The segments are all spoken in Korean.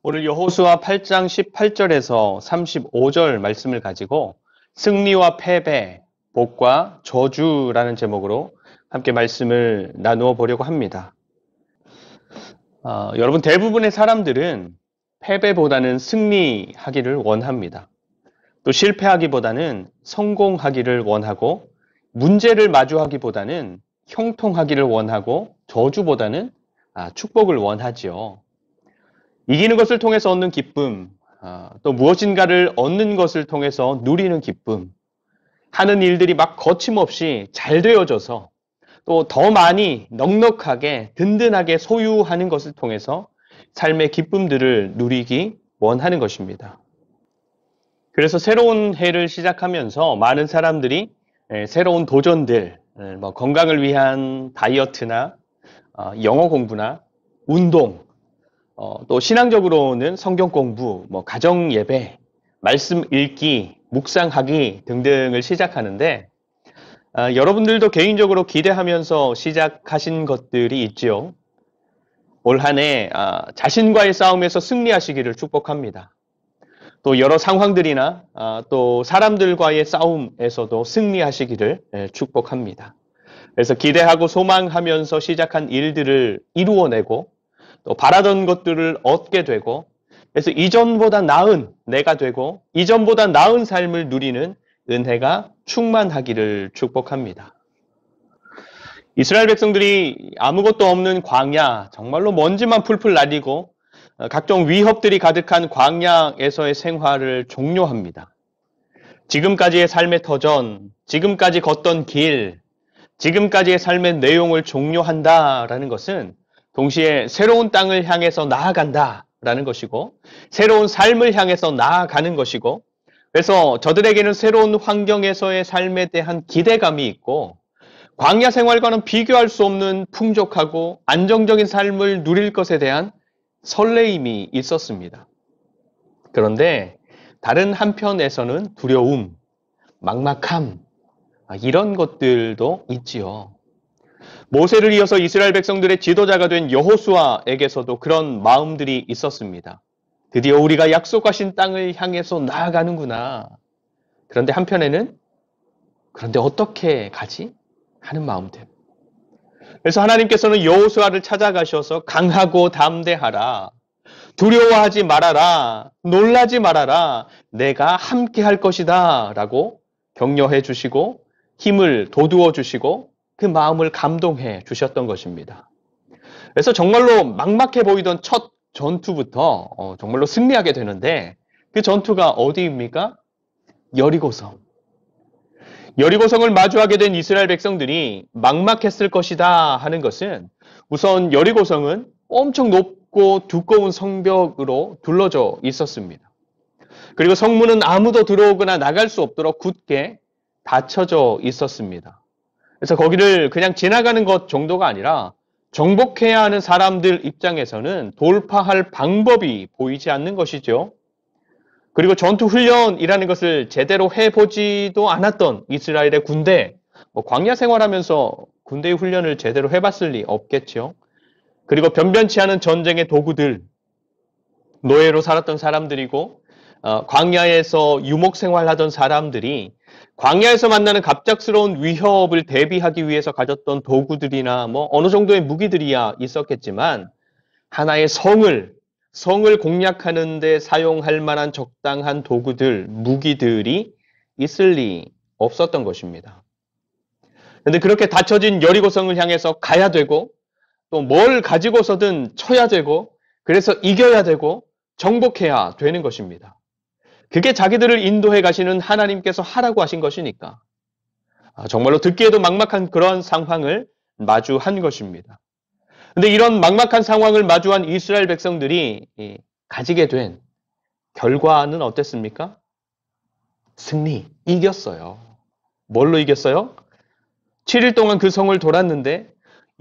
오늘 여호수아 8장 18절에서 35절 말씀을 가지고 승리와 패배, 복과 저주라는 제목으로 함께 말씀을 나누어 보려고 합니다. 여러분 대부분의 사람들은 패배보다는 승리하기를 원합니다. 또 실패하기보다는 성공하기를 원하고 문제를 마주하기보다는 형통하기를 원하고 저주보다는 축복을 원하지요. 이기는 것을 통해서 얻는 기쁨, 또 무엇인가를 얻는 것을 통해서 누리는 기쁨, 하는 일들이 막 거침없이 잘 되어져서 또 더 많이 넉넉하게 든든하게 소유하는 것을 통해서 삶의 기쁨들을 누리기 원하는 것입니다. 그래서 새로운 해를 시작하면서 많은 사람들이 새로운 도전들, 건강을 위한 다이어트나 영어 공부나 운동, 또 신앙적으로는 성경 공부, 가정 예배, 말씀 읽기, 묵상하기 등등을 시작하는데 여러분들도 개인적으로 기대하면서 시작하신 것들이 있지요. 올 한 해 자신과의 싸움에서 승리하시기를 축복합니다. 또 여러 상황들이나 또 사람들과의 싸움에서도 승리하시기를 축복합니다. 그래서 기대하고 소망하면서 시작한 일들을 이루어내고 또 바라던 것들을 얻게 되고 그래서 이전보다 나은 내가 되고 이전보다 나은 삶을 누리는 은혜가 충만하기를 축복합니다. 이스라엘 백성들이 아무것도 없는 광야, 정말로 먼지만 풀풀 날리고 각종 위협들이 가득한 광야에서의 생활을 종료합니다. 지금까지의 삶의 터전, 지금까지 걷던 길, 지금까지의 삶의 내용을 종료한다라는 것은 동시에 새로운 땅을 향해서 나아간다라는 것이고 새로운 삶을 향해서 나아가는 것이고 그래서 저들에게는 새로운 환경에서의 삶에 대한 기대감이 있고 광야 생활과는 비교할 수 없는 풍족하고 안정적인 삶을 누릴 것에 대한 설레임이 있었습니다. 그런데 다른 한편에서는 두려움, 막막함 이런 것들도 있지요. 모세를 이어서 이스라엘 백성들의 지도자가 된 여호수아에게서도 그런 마음들이 있었습니다. 드디어 우리가 약속하신 땅을 향해서 나아가는구나. 그런데 한편에는 그런데 어떻게 가지? 하는 마음들. 그래서 하나님께서는 여호수아를 찾아가셔서 강하고 담대하라. 두려워하지 말아라. 놀라지 말아라. 내가 함께 할 것이다. 라고 격려해 주시고 힘을 돋우어 주시고 그 마음을 감동해 주셨던 것입니다. 그래서 정말로 막막해 보이던 첫 전투부터 정말로 승리하게 되는데 그 전투가 어디입니까? 여리고성. 여리고성을 마주하게 된 이스라엘 백성들이 막막했을 것이다 하는 것은 우선 여리고성은 엄청 높고 두꺼운 성벽으로 둘러져 있었습니다. 그리고 성문은 아무도 들어오거나 나갈 수 없도록 굳게 닫혀져 있었습니다. 그래서 거기를 그냥 지나가는 것 정도가 아니라 정복해야 하는 사람들 입장에서는 돌파할 방법이 보이지 않는 것이죠. 그리고 전투 훈련이라는 것을 제대로 해보지도 않았던 이스라엘의 군대, 광야 생활하면서 군대의 훈련을 제대로 해봤을 리 없겠죠. 그리고 변변치 않은 전쟁의 도구들, 노예로 살았던 사람들이고 광야에서 유목 생활하던 사람들이 광야에서 만나는 갑작스러운 위협을 대비하기 위해서 가졌던 도구들이나 어느 정도의 무기들이야 있었겠지만 하나의 성을 공략하는 데 사용할 만한 적당한 도구들, 무기들이 있을 리 없었던 것입니다. 그런데 그렇게 닫혀진 여리고성을 향해서 가야 되고 또 뭘 가지고서든 쳐야 되고 그래서 이겨야 되고 정복해야 되는 것입니다. 그게 자기들을 인도해 가시는 하나님께서 하라고 하신 것이니까 정말로 듣기에도 막막한 그런 상황을 마주한 것입니다. 그런데 이런 막막한 상황을 마주한 이스라엘 백성들이 가지게 된 결과는 어땠습니까? 승리, 이겼어요. 뭘로 이겼어요? 7일 동안 그 성을 돌았는데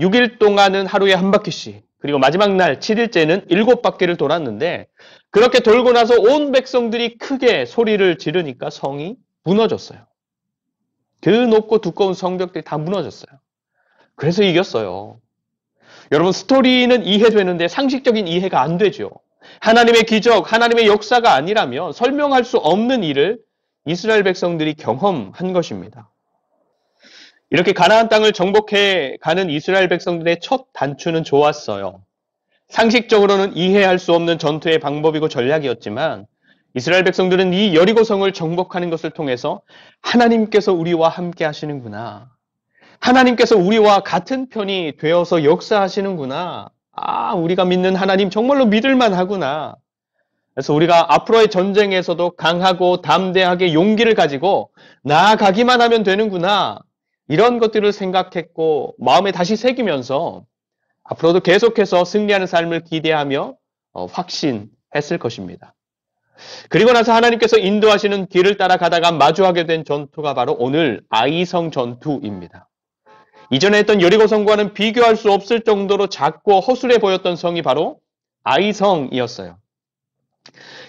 6일 동안은 하루에 한 바퀴씩 그리고 마지막 날 7일째는 7바퀴를 돌았는데 그렇게 돌고 나서 온 백성들이 크게 소리를 지르니까 성이 무너졌어요. 그 높고 두꺼운 성벽들이 다 무너졌어요. 그래서 이겼어요. 여러분 스토리는 이해되는데 상식적인 이해가 안 되죠. 하나님의 기적, 하나님의 역사가 아니라면 설명할 수 없는 일을 이스라엘 백성들이 경험한 것입니다. 이렇게 가나안 땅을 정복해 가는 이스라엘 백성들의 첫 단추는 좋았어요. 상식적으로는 이해할 수 없는 전투의 방법이고 전략이었지만 이스라엘 백성들은 이 여리고성을 정복하는 것을 통해서 하나님께서 우리와 함께 하시는구나. 하나님께서 우리와 같은 편이 되어서 역사하시는구나. 아, 우리가 믿는 하나님 정말로 믿을만 하구나. 그래서 우리가 앞으로의 전쟁에서도 강하고 담대하게 용기를 가지고 나아가기만 하면 되는구나. 이런 것들을 생각했고 마음에 다시 새기면서 앞으로도 계속해서 승리하는 삶을 기대하며 확신했을 것입니다. 그리고 나서 하나님께서 인도하시는 길을 따라가다가 마주하게 된 전투가 바로 오늘 아이성 전투입니다. 이전에 했던 여리고성과는 비교할 수 없을 정도로 작고 허술해 보였던 성이 바로 아이성이었어요.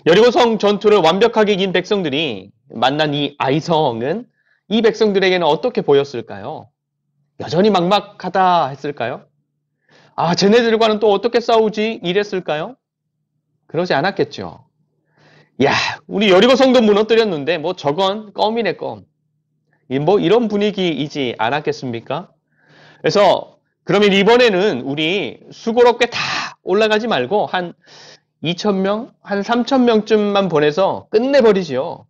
여리고성 전투를 완벽하게 이긴 백성들이 만난 이 아이성은 이 백성들에게는 어떻게 보였을까요? 여전히 막막하다 했을까요? 아, 쟤네들과는 또 어떻게 싸우지? 이랬을까요? 그러지 않았겠죠. 야, 우리 여리고성도 무너뜨렸는데 뭐 저건 껌이네 껌. 뭐 이런 분위기이지 않았겠습니까? 그래서 그러면 이번에는 우리 수고롭게 다 올라가지 말고 한 2,000명, 한 3,000명쯤만 보내서 끝내버리지요.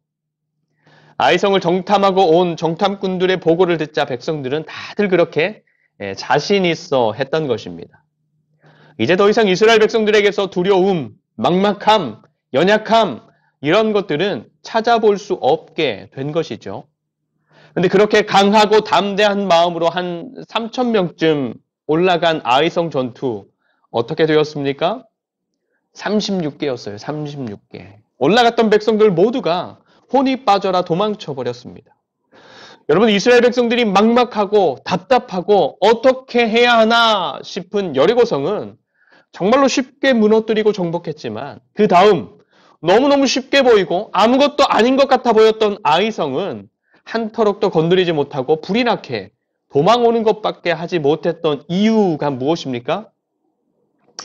아이성을 정탐하고 온 정탐꾼들의 보고를 듣자 백성들은 다들 그렇게 자신 있어 했던 것입니다. 이제 더 이상 이스라엘 백성들에게서 두려움, 막막함, 연약함 이런 것들은 찾아볼 수 없게 된 것이죠. 그런데 그렇게 강하고 담대한 마음으로 한 3,000명쯤 올라간 아이성 전투 어떻게 되었습니까? 36개였어요. 36개. 올라갔던 백성들 모두가 혼이 빠져라 도망쳐 버렸습니다. 여러분, 이스라엘 백성들이 막막하고 답답하고 어떻게 해야 하나 싶은 여리고성은 정말로 쉽게 무너뜨리고 정복했지만 그 다음 너무너무 쉽게 보이고 아무것도 아닌 것 같아 보였던 아이성은 한 터럭도 건드리지 못하고 불이 나게 도망오는 것밖에 하지 못했던 이유가 무엇입니까?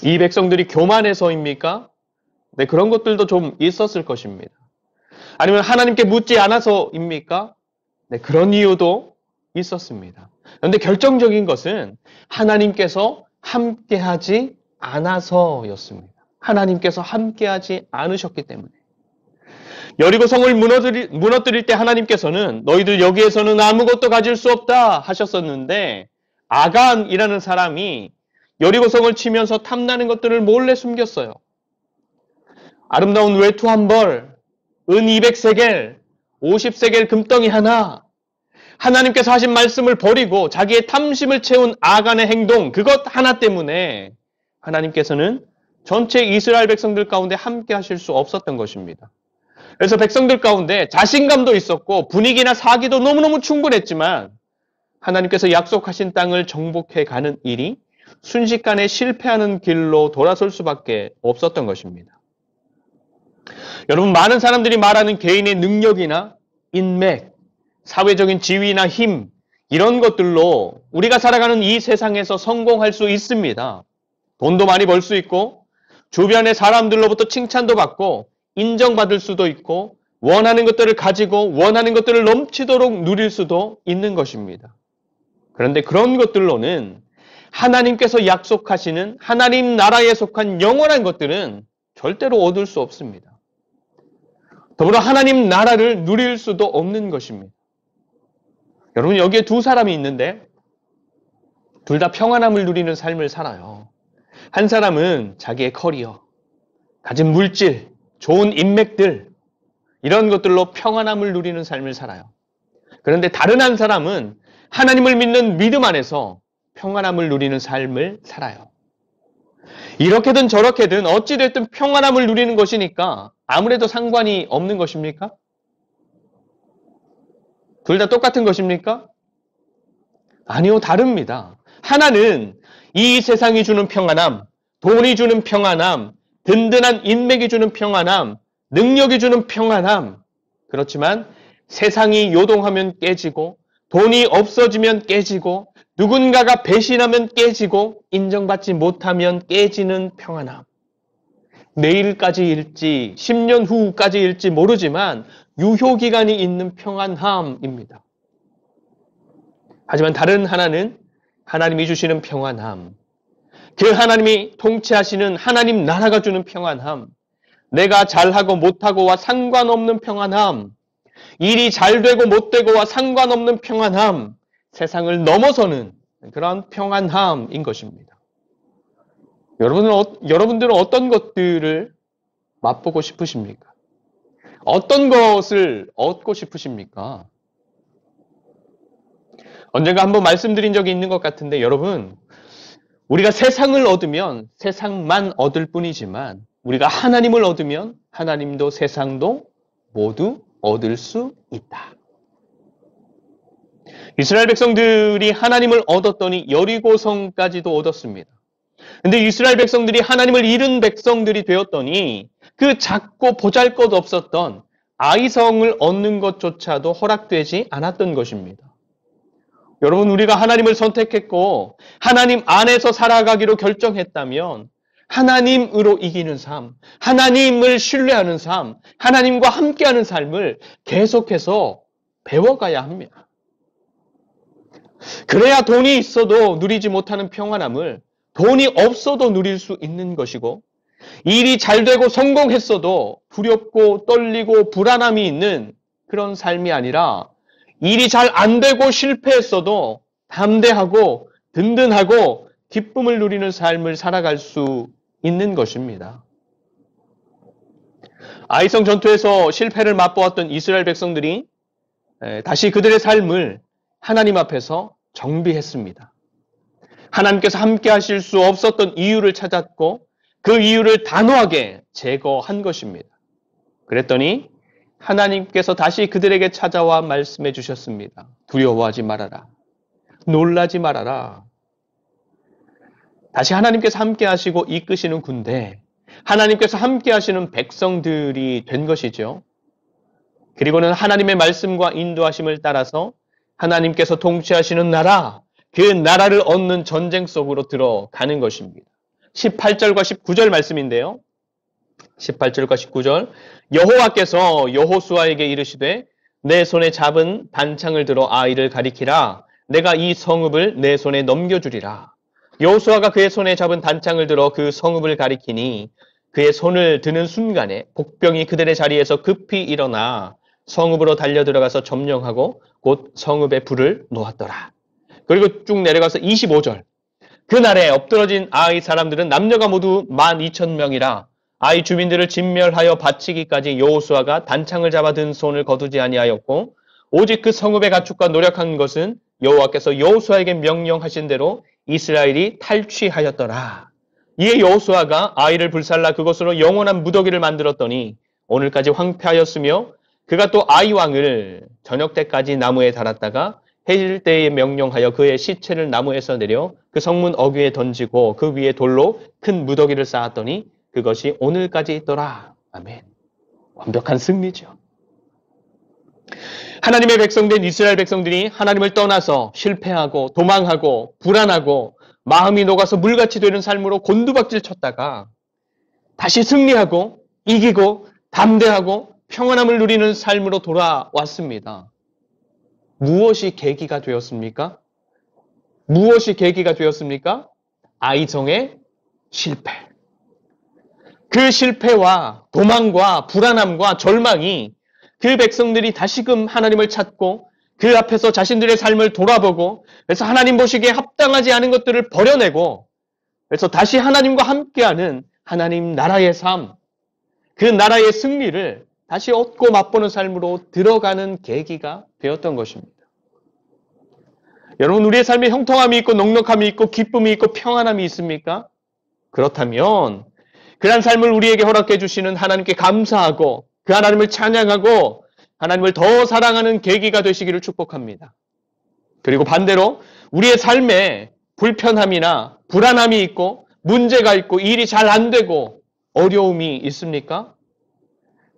이 백성들이 교만해서입니까? 네, 그런 것들도 좀 있었을 것입니다. 아니면 하나님께 묻지 않아서입니까? 네, 그런 이유도 있었습니다. 그런데 결정적인 것은 하나님께서 함께하지 않아서였습니다. 하나님께서 함께하지 않으셨기 때문에. 여리고성을 무너뜨릴 때 하나님께서는 너희들 여기에서는 아무것도 가질 수 없다 하셨었는데 아간이라는 사람이 여리고성을 치면서 탐나는 것들을 몰래 숨겼어요. 아름다운 외투 한 벌, 은 200세겔, 50세겔 금덩이 하나, 하나님께서 하신 말씀을 버리고 자기의 탐심을 채운 아간의 행동, 그것 하나 때문에 하나님께서는 전체 이스라엘 백성들 가운데 함께 하실 수 없었던 것입니다. 그래서 백성들 가운데 자신감도 있었고 분위기나 사기도 너무너무 충분했지만 하나님께서 약속하신 땅을 정복해 가는 일이 순식간에 실패하는 길로 돌아설 수밖에 없었던 것입니다. 여러분, 많은 사람들이 말하는 개인의 능력이나 인맥, 사회적인 지위나 힘 이런 것들로 우리가 살아가는 이 세상에서 성공할 수 있습니다. 돈도 많이 벌 수 있고 주변의 사람들로부터 칭찬도 받고 인정받을 수도 있고 원하는 것들을 가지고 원하는 것들을 넘치도록 누릴 수도 있는 것입니다. 그런데 그런 것들로는 하나님께서 약속하시는 하나님 나라에 속한 영원한 것들은 절대로 얻을 수 없습니다. 더불어 하나님 나라를 누릴 수도 없는 것입니다. 여러분, 여기에 두 사람이 있는데 둘 다 평안함을 누리는 삶을 살아요. 한 사람은 자기의 커리어, 가진 물질, 좋은 인맥들 이런 것들로 평안함을 누리는 삶을 살아요. 그런데 다른 한 사람은 하나님을 믿는 믿음 안에서 평안함을 누리는 삶을 살아요. 이렇게든 저렇게든 어찌됐든 평안함을 누리는 것이니까 아무래도 상관이 없는 것입니까? 둘 다 똑같은 것입니까? 아니요, 다릅니다. 하나는 이 세상이 주는 평안함, 돈이 주는 평안함, 든든한 인맥이 주는 평안함, 능력이 주는 평안함. 그렇지만 세상이 요동하면 깨지고 돈이 없어지면 깨지고 누군가가 배신하면 깨지고 인정받지 못하면 깨지는 평안함. 내일까지일지 10년 후까지일지 모르지만 유효기간이 있는 평안함입니다. 하지만 다른 하나는 하나님이 주시는 평안함, 그 하나님이 통치하시는 하나님 나라가 주는 평안함, 내가 잘하고 못하고와 상관없는 평안함, 일이 잘 되고 못 되고와 상관없는 평안함, 세상을 넘어서는 그런 평안함인 것입니다. 여러분들은 어떤 것들을 맛보고 싶으십니까? 어떤 것을 얻고 싶으십니까? 언젠가 한번 말씀드린 적이 있는 것 같은데 여러분, 우리가 세상을 얻으면 세상만 얻을 뿐이지만 우리가 하나님을 얻으면 하나님도 세상도 모두 얻을 수 있다. 이스라엘 백성들이 하나님을 얻었더니 여리고성까지도 얻었습니다. 근데 이스라엘 백성들이 하나님을 잃은 백성들이 되었더니 그 작고 보잘것 없었던 아이성을 얻는 것조차도 허락되지 않았던 것입니다. 여러분, 우리가 하나님을 선택했고 하나님 안에서 살아가기로 결정했다면 하나님으로 이기는 삶, 하나님을 신뢰하는 삶, 하나님과 함께하는 삶을 계속해서 배워가야 합니다. 그래야 돈이 있어도 누리지 못하는 평안함을 돈이 없어도 누릴 수 있는 것이고, 일이 잘 되고 성공했어도 두렵고 떨리고 불안함이 있는 그런 삶이 아니라 일이 잘 안 되고 실패했어도 담대하고 든든하고 기쁨을 누리는 삶을 살아갈 수 있는 것입니다. 아이성 전투에서 실패를 맛보았던 이스라엘 백성들이 다시 그들의 삶을 하나님 앞에서 정비했습니다. 하나님께서 함께 하실 수 없었던 이유를 찾았고 그 이유를 단호하게 제거한 것입니다. 그랬더니 하나님께서 다시 그들에게 찾아와 말씀해 주셨습니다. 두려워하지 말아라. 놀라지 말아라. 다시 하나님께서 함께 하시고 이끄시는 군대, 하나님께서 함께 하시는 백성들이 된 것이죠. 그리고는 하나님의 말씀과 인도하심을 따라서 하나님께서 통치하시는 나라, 그 나라를 얻는 전쟁 속으로 들어가는 것입니다. 18절과 19절 말씀인데요. 18절과 19절 여호와께서 여호수아에게 이르시되 내 손에 잡은 단창을 들어 아이를 가리키라. 내가 이 성읍을 내 손에 넘겨주리라. 여호수아가 그의 손에 잡은 단창을 들어 그 성읍을 가리키니 그의 손을 드는 순간에 복병이 그들의 자리에서 급히 일어나 성읍으로 달려들어가서 점령하고 곧 성읍에 불을 놓았더라. 그리고 쭉 내려가서 25절 그날에 엎드러진 아이 사람들은 남녀가 모두 12,000명이라 아이 주민들을 진멸하여 바치기까지 여호수아가 단창을 잡아 든 손을 거두지 아니하였고 오직 그 성읍의 가축과 노력한 것은 여호와께서 여호수아에게 명령하신 대로 이스라엘이 탈취하였더라. 이에 여호수아가 아이를 불살라 그것으로 영원한 무더기를 만들었더니 오늘까지 황폐하였으며 그가 또 아이 왕을 저녁 때까지 나무에 달았다가 해질 때에 명령하여 그의 시체를 나무에서 내려 그 성문 어귀에 던지고 그 위에 돌로 큰 무더기를 쌓았더니 그것이 오늘까지 있더라. 아멘. 완벽한 승리죠. 하나님의 백성된 이스라엘 백성들이 하나님을 떠나서 실패하고 도망하고 불안하고 마음이 녹아서 물같이 되는 삶으로 곤두박질 쳤다가 다시 승리하고 이기고 담대하고 평안함을 누리는 삶으로 돌아왔습니다. 무엇이 계기가 되었습니까? 무엇이 계기가 되었습니까? 아이성의 실패. 그 실패와 도망과 불안함과 절망이 그 백성들이 다시금 하나님을 찾고 그 앞에서 자신들의 삶을 돌아보고 그래서 하나님 보시기에 합당하지 않은 것들을 버려내고 그래서 다시 하나님과 함께하는 하나님 나라의 삶, 그 나라의 승리를 다시 얻고 맛보는 삶으로 들어가는 계기가 되었던 것입니다. 여러분, 우리의 삶에 형통함이 있고 넉넉함이 있고 기쁨이 있고 평안함이 있습니까? 그렇다면 그런 삶을 우리에게 허락해 주시는 하나님께 감사하고 그 하나님을 찬양하고 하나님을 더 사랑하는 계기가 되시기를 축복합니다. 그리고 반대로 우리의 삶에 불편함이나 불안함이 있고 문제가 있고 일이 잘 안 되고 어려움이 있습니까?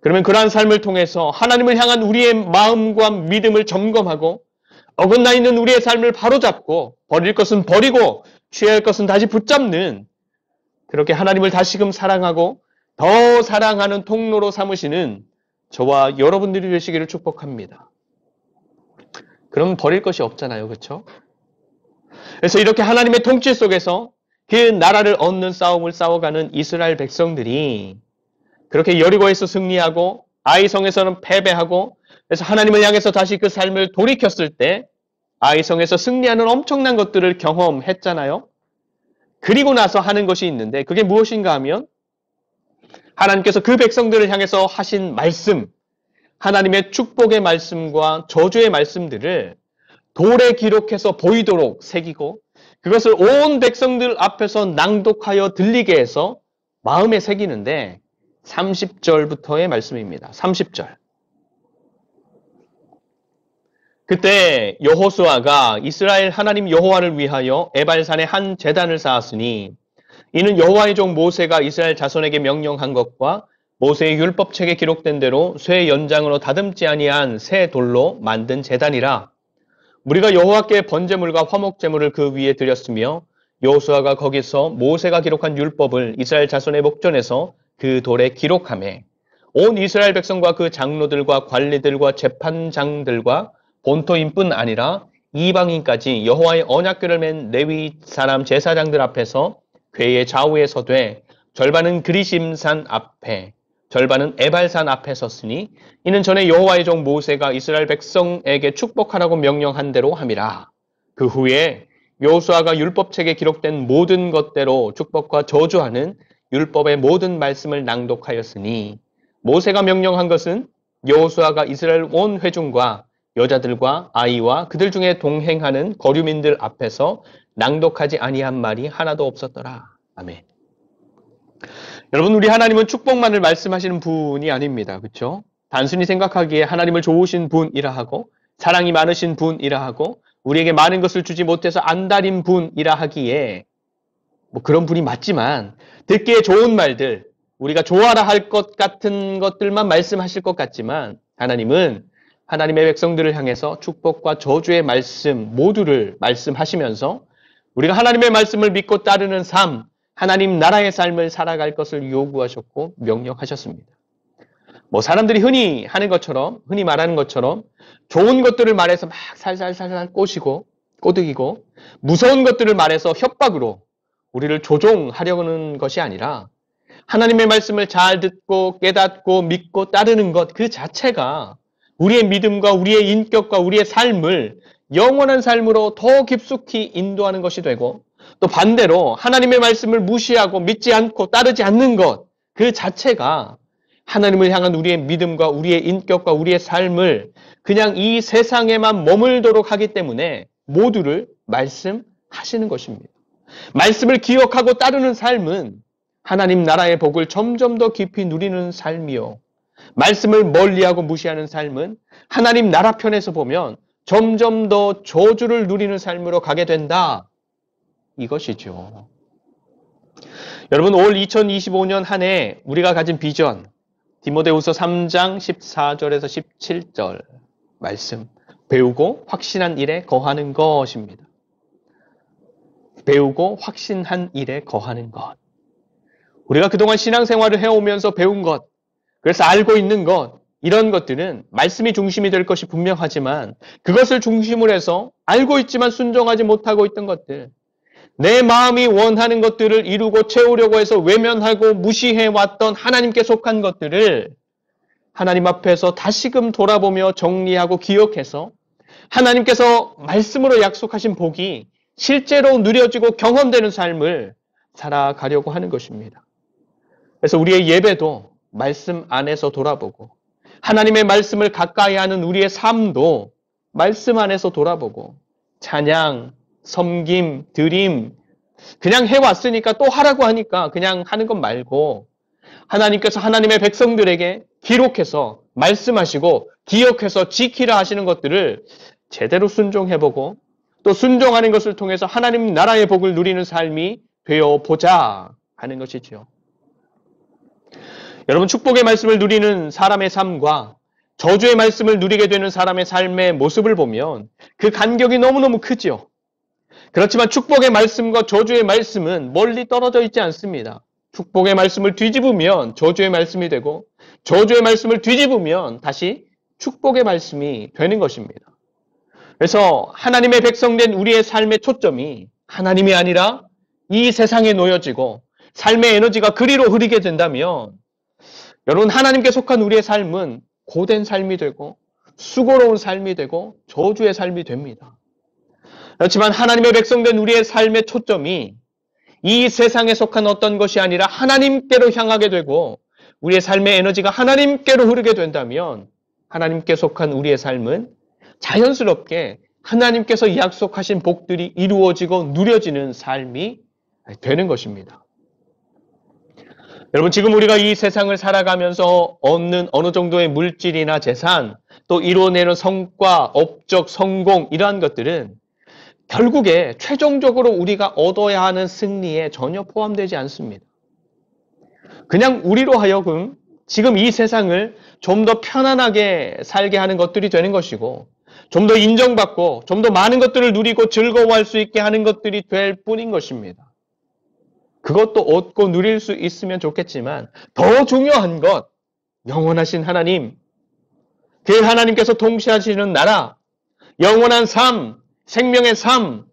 그러면 그러한 삶을 통해서 하나님을 향한 우리의 마음과 믿음을 점검하고 어긋나 있는 우리의 삶을 바로잡고 버릴 것은 버리고 취할 것은 다시 붙잡는 그렇게 하나님을 다시금 사랑하고 더 사랑하는 통로로 삼으시는 저와 여러분들이 되시기를 축복합니다. 그럼 버릴 것이 없잖아요. 그렇죠? 그래서 이렇게 하나님의 통치 속에서 그 나라를 얻는 싸움을 싸워가는 이스라엘 백성들이 그렇게 여리고에서 승리하고 아이성에서는 패배하고 그래서 하나님을 향해서 다시 그 삶을 돌이켰을 때 아이성에서 승리하는 엄청난 것들을 경험했잖아요. 그리고 나서 하는 것이 있는데 그게 무엇인가 하면 하나님께서 그 백성들을 향해서 하신 말씀, 하나님의 축복의 말씀과 저주의 말씀들을 돌에 기록해서 보이도록 새기고 그것을 온 백성들 앞에서 낭독하여 들리게 해서 마음에 새기는데 30절부터의 말씀입니다. 30절. 그때 여호수아가 이스라엘 하나님 여호와를 위하여 에발산에 한 제단을 쌓았으니 이는 여호와의 종 모세가 이스라엘 자손에게 명령한 것과 모세의 율법책에 기록된 대로 쇠 연장으로 다듬지 아니한 새 돌로 만든 제단이라. 우리가 여호와께 번제물과 화목제물을 그 위에 드렸으며 여호수아가 거기서 모세가 기록한 율법을 이스라엘 자손의 목전에서 그 돌에 기록하매 온 이스라엘 백성과 그 장로들과 관리들과 재판장들과 본토인뿐 아니라 이방인까지 여호와의 언약궤를 맨 레위 사람 제사장들 앞에서 궤의 좌우에 서되 절반은 그리심산 앞에 절반은 에발산 앞에 섰으니 이는 전에 여호와의 종 모세가 이스라엘 백성에게 축복하라고 명령한 대로 함이라. 그 후에 여호수아가 율법책에 기록된 모든 것대로 축복과 저주하는 율법의 모든 말씀을 낭독하였으니 모세가 명령한 것은 여호수아가 이스라엘 온 회중과 여자들과 아이와 그들 중에 동행하는 거류민들 앞에서 낭독하지 아니한 말이 하나도 없었더라. 아멘. 여러분, 우리 하나님은 축복만을 말씀하시는 분이 아닙니다. 그렇죠? 단순히 생각하기에 하나님을 좋으신 분이라 하고 사랑이 많으신 분이라 하고 우리에게 많은 것을 주지 못해서 안달인 분이라 하기에 뭐 그런 분이 맞지만 듣기에 좋은 말들, 우리가 좋아라 할 것 같은 것들만 말씀하실 것 같지만 하나님은 하나님의 백성들을 향해서 축복과 저주의 말씀 모두를 말씀하시면서 우리가 하나님의 말씀을 믿고 따르는 삶, 하나님 나라의 삶을 살아갈 것을 요구하셨고 명령하셨습니다. 뭐 사람들이 흔히 하는 것처럼, 흔히 말하는 것처럼 좋은 것들을 말해서 막 살살살살 꼬드기고 무서운 것들을 말해서 협박으로 우리를 조종하려는 것이 아니라 하나님의 말씀을 잘 듣고 깨닫고 믿고 따르는 것 그 자체가 우리의 믿음과 우리의 인격과 우리의 삶을 영원한 삶으로 더 깊숙이 인도하는 것이 되고 또 반대로 하나님의 말씀을 무시하고 믿지 않고 따르지 않는 것 그 자체가 하나님을 향한 우리의 믿음과 우리의 인격과 우리의 삶을 그냥 이 세상에만 머물도록 하기 때문에 모두를 말씀하시는 것입니다. 말씀을 기억하고 따르는 삶은 하나님 나라의 복을 점점 더 깊이 누리는 삶이요. 말씀을 멀리하고 무시하는 삶은 하나님 나라 편에서 보면 점점 더 저주를 누리는 삶으로 가게 된다. 이것이죠. 여러분, 올 2025년 한 해 우리가 가진 비전, 디모데후서 3장 14절에서 17절 말씀, 배우고 확신한 일에 거하는 것입니다. 배우고 확신한 일에 거하는 것. 우리가 그동안 신앙생활을 해오면서 배운 것, 그래서 알고 있는 것, 이런 것들은 말씀이 중심이 될 것이 분명하지만 그것을 중심으로 해서 알고 있지만 순종하지 못하고 있던 것들, 내 마음이 원하는 것들을 이루고 채우려고 해서 외면하고 무시해왔던 하나님께 속한 것들을 하나님 앞에서 다시금 돌아보며 정리하고 기억해서 하나님께서 말씀으로 약속하신 복이 실제로 누려지고 경험되는 삶을 살아가려고 하는 것입니다. 그래서 우리의 예배도 말씀 안에서 돌아보고 하나님의 말씀을 가까이 하는 우리의 삶도 말씀 안에서 돌아보고 찬양, 섬김, 드림 그냥 해왔으니까 또 하라고 하니까 그냥 하는 것 말고 하나님께서 하나님의 백성들에게 기록해서 말씀하시고 기억해서 지키라 하시는 것들을 제대로 순종해보고 또 순종하는 것을 통해서 하나님 나라의 복을 누리는 삶이 되어보자 하는 것이지요. 여러분, 축복의 말씀을 누리는 사람의 삶과 저주의 말씀을 누리게 되는 사람의 삶의 모습을 보면 그 간격이 너무너무 크죠. 그렇지만 축복의 말씀과 저주의 말씀은 멀리 떨어져 있지 않습니다. 축복의 말씀을 뒤집으면 저주의 말씀이 되고 저주의 말씀을 뒤집으면 다시 축복의 말씀이 되는 것입니다. 그래서 하나님의 백성된 우리의 삶의 초점이 하나님이 아니라 이 세상에 놓여지고 삶의 에너지가 그리로 흐르게 된다면 여러분 하나님께 속한 우리의 삶은 고된 삶이 되고 수고로운 삶이 되고 저주의 삶이 됩니다. 그렇지만 하나님의 백성된 우리의 삶의 초점이 이 세상에 속한 어떤 것이 아니라 하나님께로 향하게 되고 우리의 삶의 에너지가 하나님께로 흐르게 된다면 하나님께 속한 우리의 삶은 자연스럽게 하나님께서 약속하신 복들이 이루어지고 누려지는 삶이 되는 것입니다. 여러분 지금 우리가 이 세상을 살아가면서 얻는 어느 정도의 물질이나 재산 또 이뤄내는 성과, 업적, 성공 이러한 것들은 결국에 최종적으로 우리가 얻어야 하는 승리에 전혀 포함되지 않습니다. 그냥 우리로 하여금 지금 이 세상을 좀 더 편안하게 살게 하는 것들이 되는 것이고 좀 더 인정받고 좀 더 많은 것들을 누리고 즐거워할 수 있게 하는 것들이 될 뿐인 것입니다. 그것도 얻고 누릴 수 있으면 좋겠지만 더 중요한 것, 영원하신 하나님, 그 하나님께서 통치하시는 나라, 영원한 삶, 생명의 삶,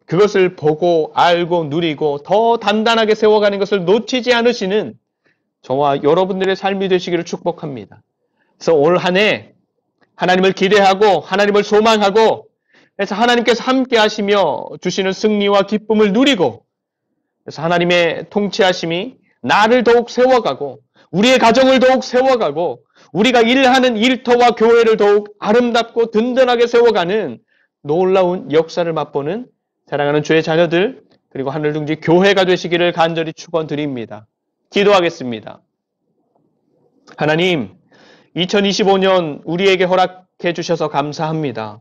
그것을 보고 알고 누리고 더 단단하게 세워가는 것을 놓치지 않으시는 저와 여러분들의 삶이 되시기를 축복합니다. 그래서 올 한 해 하나님을 기대하고 하나님을 소망하고 그래서 하나님께서 함께 하시며 주시는 승리와 기쁨을 누리고 그래서 하나님의 통치하심이 나를 더욱 세워가고 우리의 가정을 더욱 세워가고 우리가 일하는 일터와 교회를 더욱 아름답고 든든하게 세워가는 놀라운 역사를 맛보는 사랑하는 주의 자녀들 그리고 하늘둥지 교회가 되시기를 간절히 축원드립니다. 기도하겠습니다. 하나님, 2025년 우리에게 허락해 주셔서 감사합니다.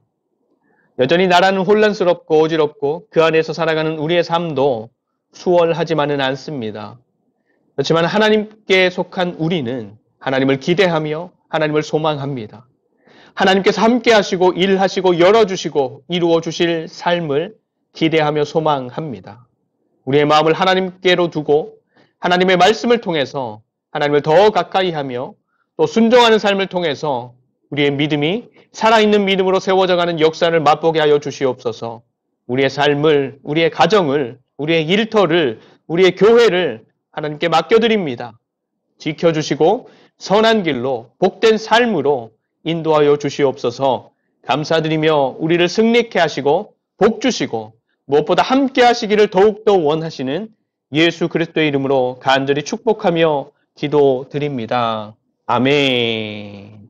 여전히 나라는 혼란스럽고 어지럽고 그 안에서 살아가는 우리의 삶도 수월하지만은 않습니다. 그렇지만 하나님께 속한 우리는 하나님을 기대하며 하나님을 소망합니다. 하나님께서 함께 하시고 일하시고 열어주시고 이루어 주실 삶을 기대하며 소망합니다. 우리의 마음을 하나님께로 두고 하나님의 말씀을 통해서 하나님을 더 가까이 하며 또 순종하는 삶을 통해서 우리의 믿음이 살아있는 믿음으로 세워져가는 역사를 맛보게 하여 주시옵소서. 우리의 삶을, 우리의 가정을, 우리의 일터를, 우리의 교회를 하나님께 맡겨드립니다. 지켜주시고 선한 길로 복된 삶으로 인도하여 주시옵소서. 감사드리며 우리를 승리케 하시고 복 주시고 무엇보다 함께 하시기를 더욱더 원하시는 예수 그리스도의 이름으로 간절히 축복하며 기도드립니다. 아멘.